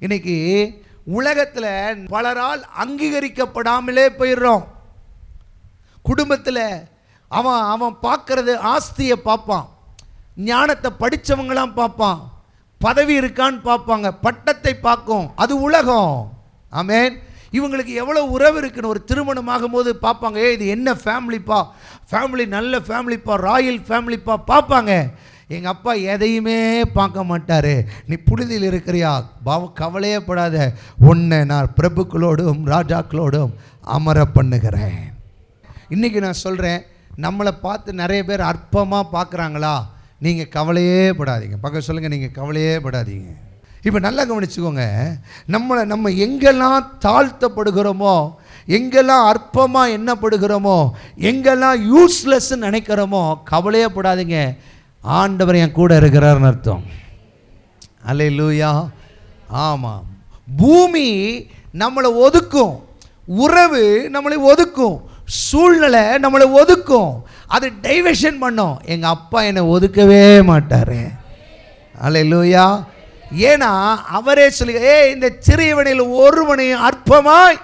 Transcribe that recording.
இன்னைக்கு உலகத்தில் பலரால் அங்கீகரிக்கப்படாமலே போயிடுறோம். குடும்பத்தில் அவன் பார்க்கறது ஆஸ்தியை பார்ப்பான், ஞானத்தை படித்தவங்களாம் பார்ப்பான், பதவி இருக்கான்னு பார்ப்பாங்க, பட்டத்தை பார்க்கும். அது உலகம். ஆமென். இவங்களுக்கு எவ்வளோ உறவு இருக்குன்னு ஒரு திருமணம் ஆகும்போது பார்ப்பாங்க. இது என்ன ஃபேமிலிப்பா, ஃபேமிலி நல்ல ஃபேமிலிப்பா, ராயல் ஃபேமிலிப்பா பார்ப்பாங்க. எங்கள் அப்பா எதையுமே பார்க்க மாட்டார். நீ புனிதில் இருக்கிறியா, கவலையே படாத, உன்னை நான் பிரபுக்களோடும் ராஜாக்களோடும் அமர பண்ணுகிறேன். இன்றைக்கி நான் சொல்கிறேன், நம்மளை பார்த்து நிறைய பேர் அற்பமாக பார்க்குறாங்களா, நீங்கள் கவலையே படாதீங்க. பக்கம் சொல்லுங்கள், நீங்கள் கவலையே படாதீங்க. இப்போ நல்லா கவனிச்சுக்கோங்க, நம்ம எங்கெல்லாம் தாழ்த்தப்படுகிறோமோ, எங்கெல்லாம் அற்பமாக எண்ணப்படுகிறோமோ, எங்கெல்லாம் யூஸ்லெஸ்ன்னு நினைக்கிறோமோ, கவலையே படாதீங்க. ஆண்டவர் என் கூட இருக்கிறார்னு அர்த்தம். அல்லேலூயா. ஆமாம், பூமி நம்மளை ஒதுக்கும், உறவு நம்மளை ஒதுக்கும், சூழ்நிலை நம்மளை ஒதுக்கும், அது டைவர்ஷன் பண்ணும். எங்கள் அப்பா என்னை ஒதுக்கவே மாட்டார். அல்லேலூயா. ஏன்னா அவரே சொல்லி, இந்த சிறியவனில் ஒருவனை அற்பமாய்